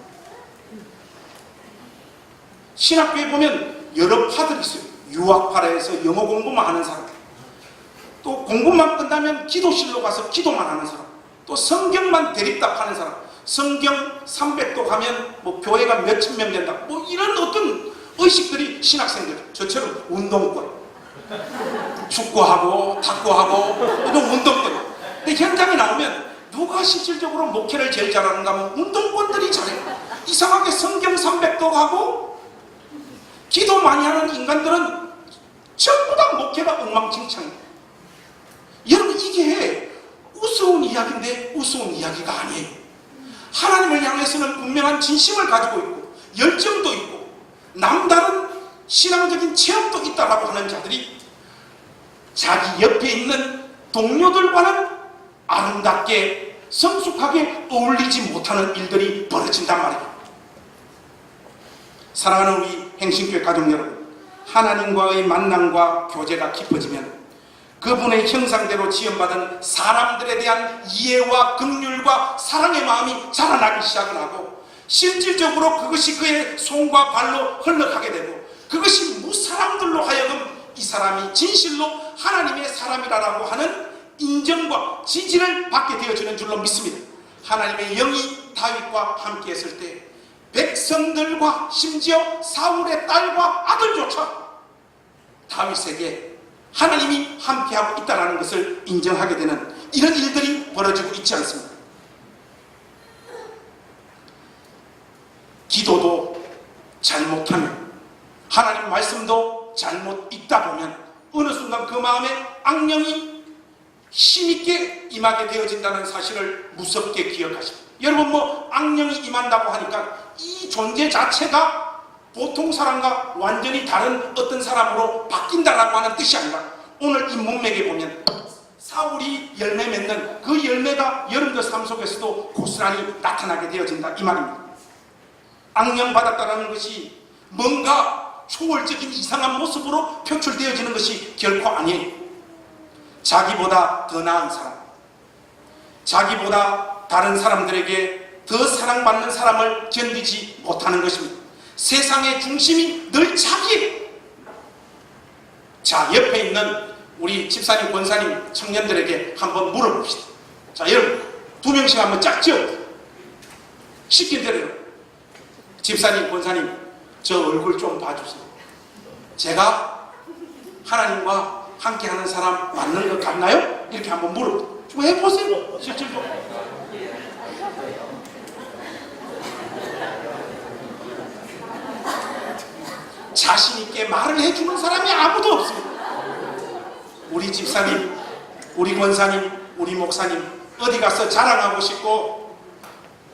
신학교에 보면 여러 파들이 있어요. 유학파라 해서 영어 공부만 하는 사람, 또 공부만 끝나면 기도실로 가서 기도만 하는 사람, 또 성경만 대립답하는 사람, 성경 300도 가면 뭐 교회가 몇천 명 된다, 뭐 이런 어떤 의식들이 신학생들, 저처럼 운동권, 축구하고 탁구하고 이런 운동권. 근데 현장에 나오면 누가 실질적으로 목회를 제일 잘하는가 하면 운동권들이 잘해요. 이상하게 성경 300도 가고 기도 많이 하는 인간들은 전부 다 목회가 엉망진창이에요. 여러분 이게 우스운 이야기인데 우스운 이야기가 아니에요. 하나님을 향해서는 분명한 진심을 가지고 있고 열정도 있고 남다른 신앙적인 체험도 있다라고 하는 자들이 자기 옆에 있는 동료들과는 아름답게 성숙하게 어울리지 못하는 일들이 벌어진단 말이에요. 사랑하는 우리 행신교회 가족 여러분, 하나님과의 만남과 교제가 깊어지면 그분의 형상대로 지음받은 사람들에 대한 이해와 긍휼과 사랑의 마음이 자라나기 시작을 하고 실질적으로 그것이 그의 손과 발로 흘러가게 되고 그것이 무사람들로 하여금 이 사람이 진실로 하나님의 사람이라고 하는 인정과 지지를 받게 되어지는 줄로 믿습니다. 하나님의 영이 다윗과 함께 했을 때 백성들과 심지어 사울의 딸과 아들조차 다윗에게 하나님이 함께하고 있다는 것을 인정하게 되는 이런 일들이 벌어지고 있지 않습니까? 기도도 잘못하면 하나님 말씀도 잘못 읽다 보면 어느 순간 그 마음에 악령이 힘있게 임하게 되어진다는 사실을 무섭게 기억하십니다. 여러분 뭐 악령이 임한다고 하니까 이 존재 자체가 보통 사람과 완전히 다른 어떤 사람으로 바뀐다라고 하는 뜻이 아니라 오늘 이 문맥에 보면 사울이 열매 맺는 그 열매가 여러분들 삶 속에서도 고스란히 나타나게 되어진다 이 말입니다. 악령 받았다는 것이 뭔가 초월적인 이상한 모습으로 표출되어지는 것이 결코 아니에요. 자기보다 더 나은 사람, 자기보다 다른 사람들에게 더 사랑받는 사람을 견디지 못하는 것입니다. 세상의 중심이 늘 자기예요. 자, 옆에 있는 우리 집사님, 권사님, 청년들에게 한번 물어봅시다. 자, 여러분 두 명씩 한번 짝 지어 시킨 대로 집사님, 권사님 저 얼굴 좀 봐주세요. 제가 하나님과 함께하는 사람 맞는 것 같나요? 이렇게 한번 물어보세요. 좀 해보세요. 실질적으로. 자신있게 말을 해주는 사람이 아무도 없습니다. 우리 집사님, 우리 권사님, 우리 목사님 어디 가서 자랑하고 싶고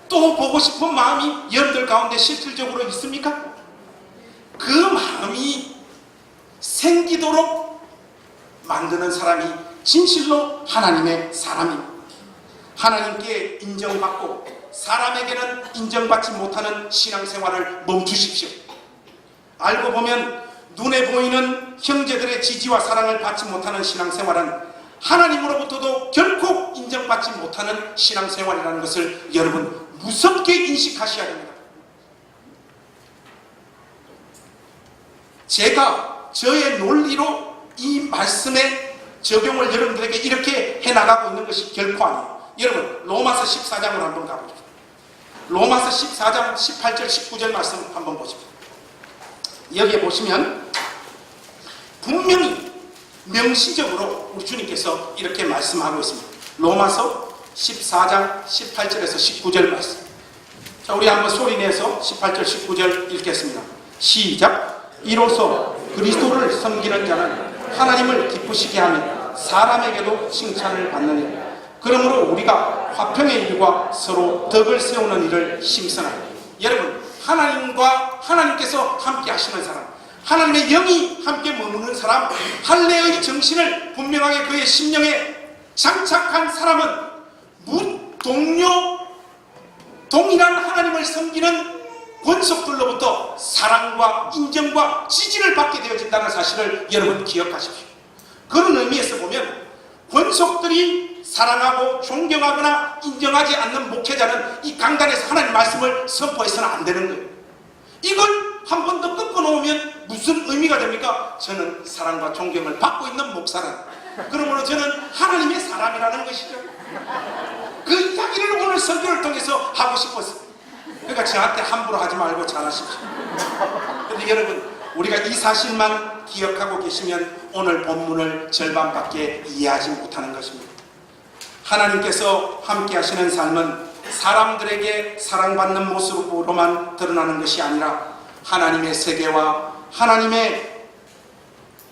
또 보고 싶은 마음이 여러분들 가운데 실질적으로 있습니까? 그 마음이 생기도록 만드는 사람이 진실로 하나님의 사람입니다. 하나님께 인정받고 사람에게는 인정받지 못하는 신앙생활을 멈추십시오. 알고 보면 눈에 보이는 형제들의 지지와 사랑을 받지 못하는 신앙생활은 하나님으로부터도 결코 인정받지 못하는 신앙생활이라는 것을 여러분 무섭게 인식하셔야 됩니다. 제가 저의 논리로 이 말씀에 적용을 여러분들에게 이렇게 해나가고 있는 것이 결코 아니에요. 여러분 로마서 14장으로 한번 가보죠. 로마서 14장 18절 19절 말씀 한번 보십시오. 여기에 보시면 분명히 명시적으로 우리 주님께서 이렇게 말씀하고 있습니다. 로마서 14장 18절에서 19절 말씀. 자, 우리 한번 소리내서 18절 19절 읽겠습니다. 시작. 이로써 그리스도를 섬기는 자는 하나님을 기쁘시게 하며 사람에게도 칭찬을 받느니라. 그러므로 우리가 화평의 일과 서로 덕을 세우는 일을 심성하라. 여러분 하나님께서 함께 하시는 사람, 하나님의 영이 함께 머무는 사람, 할례의 정신을 분명하게 그의 심령에 장착한 사람은 동일한 하나님을 섬기는 권속들로부터 사랑과 인정과 지지를 받게 되어진다는 사실을 여러분 기억하십시오. 그런 의미에서 보면 권속들이 사랑하고 존경하거나 인정하지 않는 목회자는 이 강단에서 하나님 말씀을 선포해서는 안 되는 거예요. 이걸 한 번 더 꺾어놓으면 무슨 의미가 됩니까? 저는 사랑과 존경을 받고 있는 목사라. 그러므로 저는 하나님의 사람이라는 것이죠. 그 이야기를 오늘 설교를 통해서 하고 싶었어요. 그러니까 저한테 함부로 하지 말고 잘하십시오. 그런데 여러분 우리가 이 사실만 기억하고 계시면 오늘 본문을 절반밖에 이해하지 못하는 것입니다. 하나님께서 함께 하시는 삶은 사람들에게 사랑받는 모습으로만 드러나는 것이 아니라 하나님의 세계와 하나님의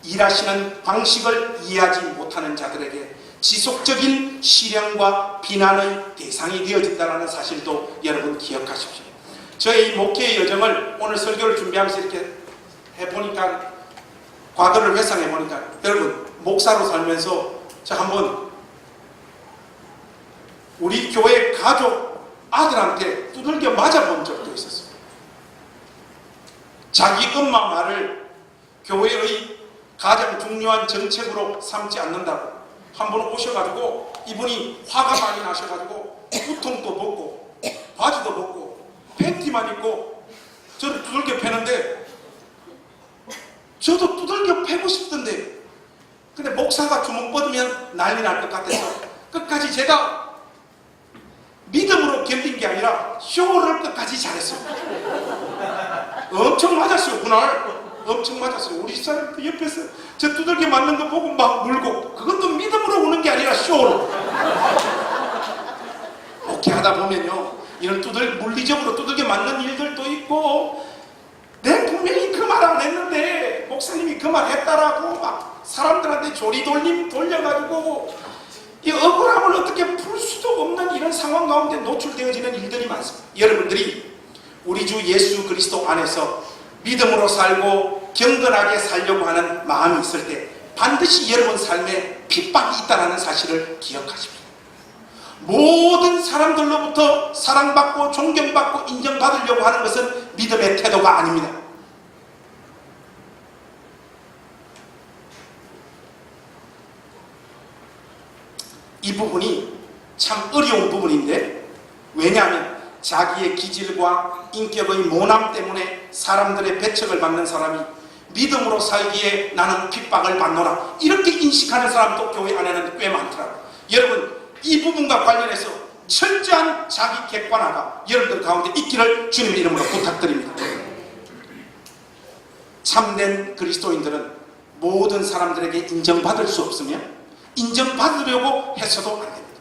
일하시는 방식을 이해하지 못하는 자들에게 지속적인 시련과 비난의 대상이 되어진다는 사실도 여러분 기억하십시오. 저의 이 목회의 여정을 오늘 설교를 준비하면서 이렇게 해보니까, 과거를 회상해보니까, 여러분 목사로 살면서 저 한번 우리 교회 가족 아들한테 두들겨 맞아본 적도 있었어요. 자기 엄마 말을 교회의 가장 중요한 정책으로 삼지 않는다고 한 번 오셔가지고 이분이 화가 많이 나셔가지고 우통도 벗고 바지도 벗고 팬티만 입고 저를 두들겨 패는데 저도 두들겨 패고 싶던데, 근데 목사가 주먹 뻗으면 난리 날 것 같아서 끝까지 제가 믿음으로 견딘 게 아니라 쇼를 끝까지 잘했어요. 엄청 맞았어요. 그날 엄청 맞았어요. 우리 집사람 그 옆에서 저 두들겨 맞는 거 보고 막 울고, 그것도 믿음으로 우는 게 아니라 쇼로. 이렇게 하다 보면요, 이런 물리적으로 두들겨 맞는 일들도 있고, 내 분명히 그 말 안 했는데 목사님이 그 말 했다라고 막 사람들한테 조리돌림 돌려가지고 이 억울함을 어떻게 풀 수도 없는 이런 상황 가운데 노출되어지는 일들이 많습니다. 여러분들이 우리 주 예수 그리스도 안에서 믿음으로 살고 경건하게 살려고 하는 마음이 있을 때 반드시 여러분 삶에 핍박이 있다는 사실을 기억하십시오. 모든 사람들로부터 사랑받고 존경받고 인정받으려고 하는 것은 믿음의 태도가 아닙니다. 이 부분이 참 어려운 부분인데, 왜냐하면 자기의 기질과 인격의 모남 때문에 사람들의 배척을 받는 사람이 믿음으로 살기에 나는 핍박을 받노라 이렇게 인식하는 사람도 교회 안에는 꽤 많더라고요. 여러분 이 부분과 관련해서 철저한 자기 객관화가 여러분들 가운데 있기를 주님의 이름으로 부탁드립니다. 참된 그리스도인들은 모든 사람들에게 인정받을 수 없으며 인정받으려고 해서도 안 됩니다.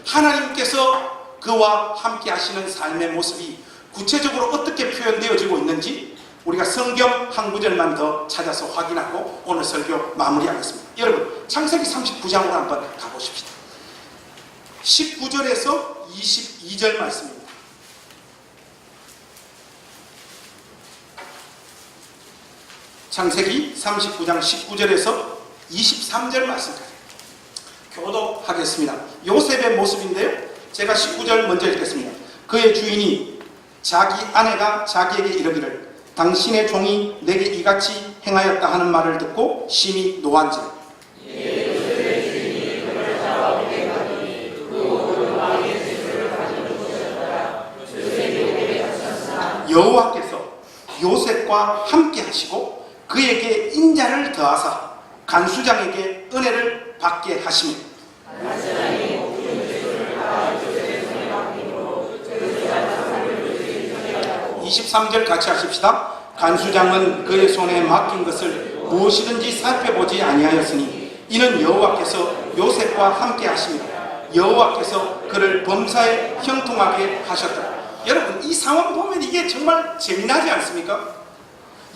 하나님께서 그와 함께 하시는 삶의 모습이 구체적으로 어떻게 표현되어지고 있는지 우리가 성경 한 구절만 더 찾아서 확인하고 오늘 설교 마무리하겠습니다. 여러분 창세기 39장으로 한번 가보십시다. 19절에서 22절 말씀입니다. 창세기 39장 19절에서 23절 말씀까지 교독하겠습니다. 요셉의 모습인데요, 제가 19절 먼저 읽겠습니다. 그의 주인이 자기 아내가 자기에게 이르기를 당신의 종이 내게 이같이 행하였다 하는 말을 듣고 심히 노한지라. 여호와께서 요셉과 함께 하시고 그에게 인자를 더하사 간수장에게 은혜를 받게 하시며 23절 같이 하십시다. 간수장은 그의 손에 맡긴 것을 무엇이든지 살펴보지 아니하였으니 이는 여호와께서 요셉과 함께 하시며 여호와께서 그를 범사에 형통하게 하셨다. 여러분, 이 상황 보면 이게 정말 재미나지 않습니까?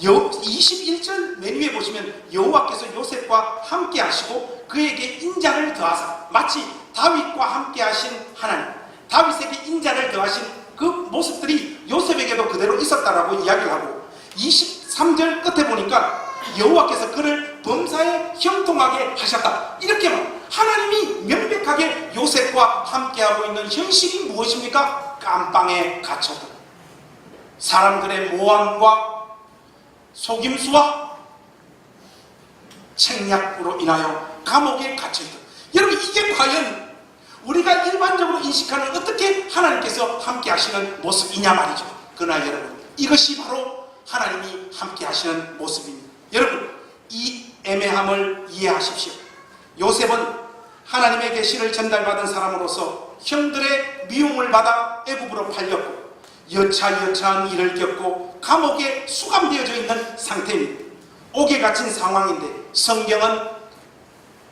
21절 맨 위에 보시면 여호와께서 요셉과 함께 하시고 그에게 인자를 더하사, 마치 다윗과 함께 하신 하나님, 다윗에게 인자를 더하신 그 모습들이 요셉에게도 그대로 있었다라고 이야기를 하고, 23절 끝에 보니까 여호와께서 그를 범사에 형통하게 하셨다. 이렇게만 하나님이 명백하게 요셉과 함께하고 있는 현실이 무엇입니까? 감방에 갇혔다. 사람들의 모함과 속임수와 책략으로 인하여 감옥에 갇혀있다. 여러분, 이게 과연 우리가 일반적으로 인식하는 어떻게 하나님께서 함께 하시는 모습이냐 말이죠. 그러나 여러분, 이것이 바로 하나님이 함께 하시는 모습입니다. 여러분, 이 애매함을 이해하십시오. 요셉은 하나님의 계시를 전달받은 사람으로서 형들의 미움을 받아 애굽으로 팔렸고 여차여차한 일을 겪고 감옥에 수감되어져 있는 상태입니다. 옥에 갇힌 상황인데 성경은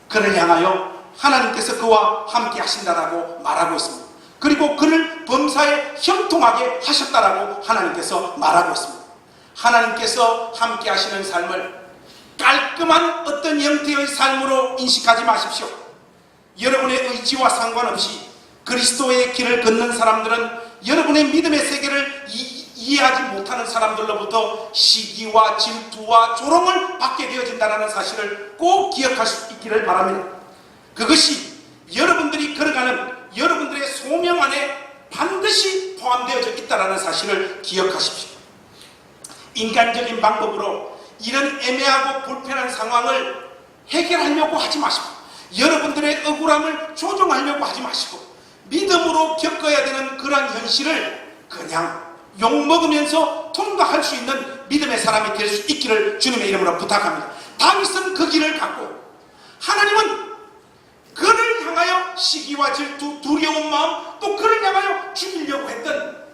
그를 향하여 하나님께서 그와 함께 하신다라고 말하고 있습니다. 그리고 그를 범사에 형통하게 하셨다라고 하나님께서 말하고 있습니다. 하나님께서 함께 하시는 삶을 깔끔한 어떤 형태의 삶으로 인식하지 마십시오. 여러분의 의지와 상관없이 그리스도의 길을 걷는 사람들은 여러분의 믿음의 세계를 이해하지 못하는 사람들로부터 시기와 질투와 조롱을 받게 되어진다는 사실을 꼭 기억할 수 있기를 바랍니다. 그것이 여러분들이 걸어가는 여러분들의 소명 안에 반드시 포함되어져 있다는 사실을 기억하십시오. 인간적인 방법으로 이런 애매하고 불편한 상황을 해결하려고 하지 마시고, 여러분들의 억울함을 조정하려고 하지 마시고, 믿음으로 겪어야 되는 그러한 현실을 그냥 욕먹으면서 통과할 수 있는 믿음의 사람이 될 수 있기를 주님의 이름으로 부탁합니다. 다윗은 그 길을 갔고, 하나님은 그를 향하여 시기와 질투, 두려운 마음, 또 그를 향하여 죽이려고 했던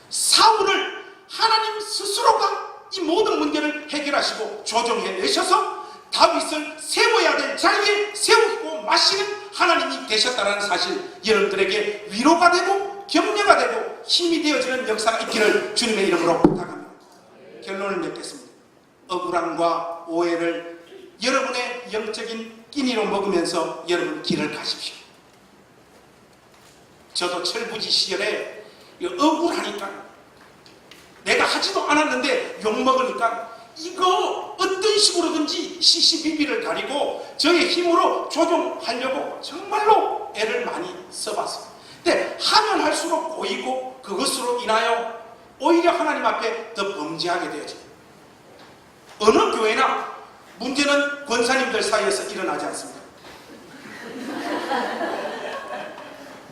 사울을 하나님 스스로가 이 모든 문제를 해결하시고 조정해내셔서 다윗을 세워야 될 자리에 세우고 마시는 하나님이 되셨다는 사실, 여러분들에게 위로가 되고 격려가 되고 힘이 되어지는 역사가 있기를 주님의 이름으로 부탁합니다. 결론을 맺겠습니다. 억울함과 오해를 여러분의 영적인 끼니로 먹으면서 여러분 길을 가십시오. 저도 철부지 시절에 억울하니까, 내가 하지도 않았는데 욕먹으니까 이거 어떤 식으로든지 시시비비를 가리고 저의 힘으로 조종하려고 정말로 애를 많이 써봤어요. 근데 하면 할수록 고이고 그것으로 인하여 오히려 하나님 앞에 더 범죄하게 되어져요. 어느 교회나 문제는 권사님들 사이에서 일어나지 않습니다.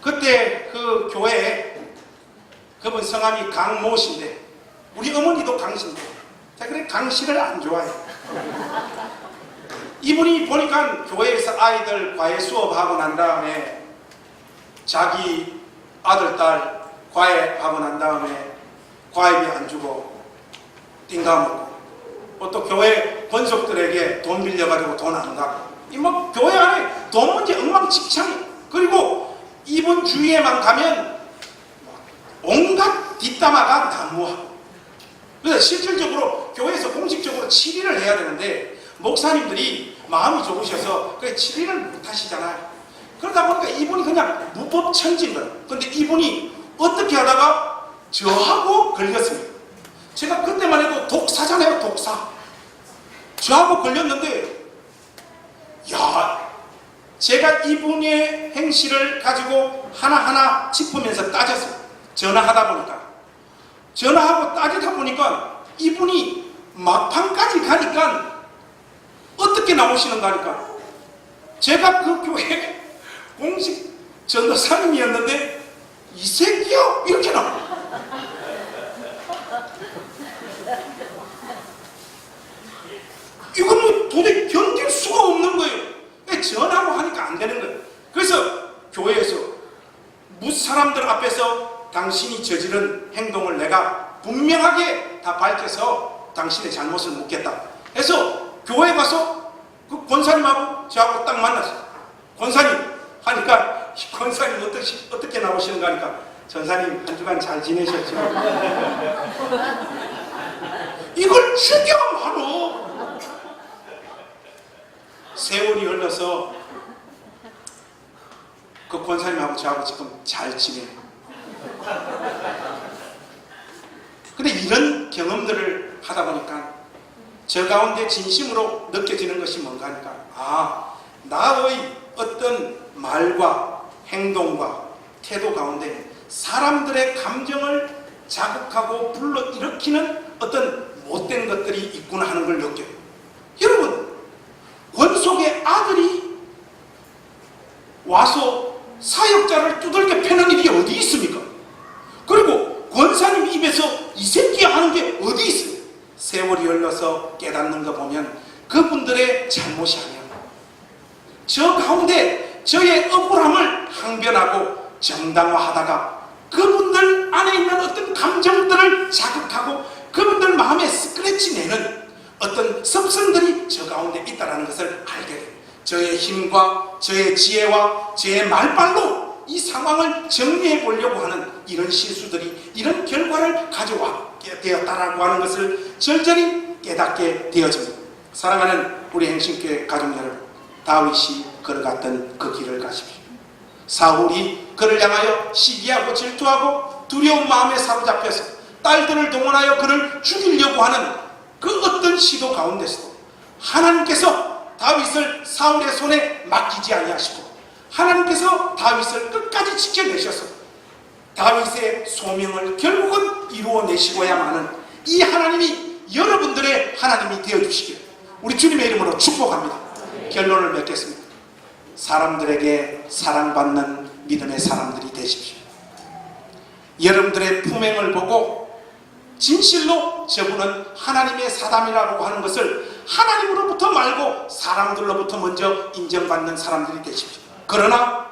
그때 그 교회에, 그분 성함이 강모씨인데 우리 어머니도 강씨인데, 자, 그래 강씨를 안 좋아해요. 이분이 보니까 교회에서 아이들 과외 수업하고 난 다음에 자기 아들, 딸 과외하고 난 다음에 과외비 안 주고 띵가먹고, 또 교회 권속들에게 돈 빌려가지고 돈 안 가고, 이 뭐 교회 안에 돈 문제 엉망진창이. 그리고 이분 주위에만 가면 온갖 뒷담화가 난무하고. 그래서 실질적으로 교회에서 공식적으로 치리를 해야 되는데 목사님들이 마음이 좋으셔서 그 치리를 못 하시잖아요. 그러다 보니까 이분이 그냥 무법천지인 거예요. 그런데 이분이 어떻게 하다가 저하고 걸렸습니다. 제가 그때만 해도 독사잖아요, 독사. 저하고 걸렸는데, 야, 제가 이분의 행실을 가지고 하나하나 짚으면서 따졌어요. 전화하고 따지다 보니까 이분이 막판까지 가니까 어떻게 나오시는가 하니까, 제가 그 교회 공식 전도사님이었는데 이 새끼요? 이렇게 나와요. 이건 뭐 도저히 견딜 수가 없는 거예요. 전하고 하니까 안 되는 거예요. 그래서 교회에서 무사람들 앞에서 당신이 저지른 행동을 내가 분명하게 다 밝혀서 당신의 잘못을 묻겠다 해서 교회에 가서 그 권사님하고 저하고 딱 만났어요. 권사님 하니까 권사님 어떻게 나오시는가 하니까 전사님 한 주간 잘 지내셨죠? 이걸 죽여하노. 세월이 흘러서 그 권사님하고 저하고 지금 잘 지내요. 근데 이런 경험들을 하다 보니까 저 가운데 진심으로 느껴지는 것이 뭔가 하니까 나의 어떤 말과 행동과 태도 가운데 사람들의 감정을 자극하고 불러일으키는 어떤 못된 것들이 있구나 하는 걸 느껴요. 여러분, 권속의 아들이 와서 사역자를 두들겨 패는 일이 어디 있습니까? 그리고 권사님 입에서 이 새끼야 하는 게 어디 있어요? 세월이 흘러서 깨닫는 거 보면 그분들의 잘못이 아니야. 저 가운데 저의 억울함을 항변하고 정당화하다가 그분들 안에 있는 어떤 감정들을 자극하고 그분들 마음에 스크래치 내는 어떤 습성들이 저 가운데 있다는 것을 알게 돼요. 저의 힘과 저의 지혜와 저의 말빨로 이 상황을 정리해 보려고 하는 이런 실수들이 이런 결과를 가져왔게 되었다라고 하는 것을 절절히 깨닫게 되어집니다. 사랑하는 우리 행신교회 가족 여러분, 다윗이 걸어갔던 그 길을 가십시오. 사울이 그를 향하여 시기하고 질투하고 두려운 마음에 사로잡혀서 딸들을 동원하여 그를 죽이려고 하는 그 어떤 시도 가운데서도 하나님께서 다윗을 사울의 손에 맡기지 아니하시고 하나님께서 다윗을 끝까지 지켜내셔서 다윗의 소명을 결국은 이루어내시고야만은 이 하나님이 여러분들의 하나님이 되어주시길 우리 주님의 이름으로 축복합니다. 결론을 맺겠습니다. 사람들에게 사랑받는 믿음의 사람들이 되십시오. 여러분들의 품행을 보고 진실로 저분은 하나님의 사람이라고 하는 것을 하나님으로부터 말고 사람들로부터 먼저 인정받는 사람들이 되십시오. 그러나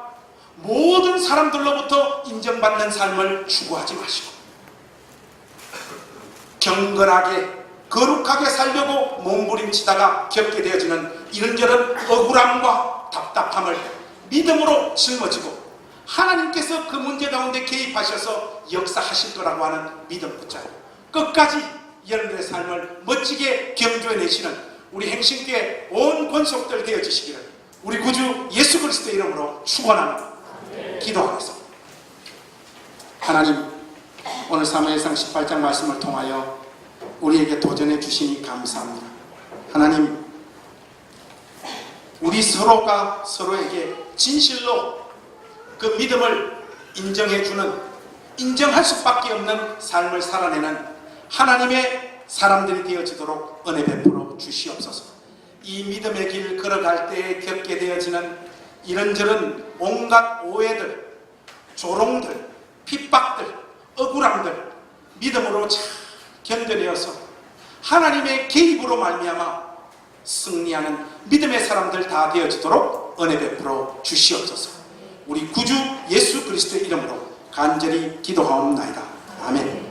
모든 사람들로부터 인정받는 삶을 추구하지 마시고 경건하게 거룩하게 살려고 몸부림치다가 겪게 되어지는 이런저런 억울함과 답답함을 믿음으로 짊어지고 하나님께서 그 문제 가운데 개입하셔서 역사하실 거라고 하는 믿음 붙잡고 끝까지 여러분들의 삶을 멋지게 경주해내시는 우리 행신교회 온 권속들 되어지시기를 우리 구주 예수 그리스도의 이름으로 축원하며 기도하겠습니다. 하나님, 오늘 사무엘상 18장 말씀을 통하여 우리에게 도전해 주시니 감사합니다. 하나님, 우리 서로가 서로에게 진실로 그 믿음을 인정해주는, 인정할 수밖에 없는 삶을 살아내는 하나님의 사람들이 되어지도록 은혜 베풀어 주시옵소서. 이 믿음의 길 걸어갈 때에 겪게 되어지는 이런저런 온갖 오해들, 조롱들, 핍박들, 억울함들 믿음으로 잘 견뎌내어서 하나님의 개입으로 말미암아 승리하는 믿음의 사람들 다 되어지도록 은혜 베풀어 주시옵소서. 우리 구주 예수 그리스도의 이름으로 간절히 기도하옵나이다. 아멘.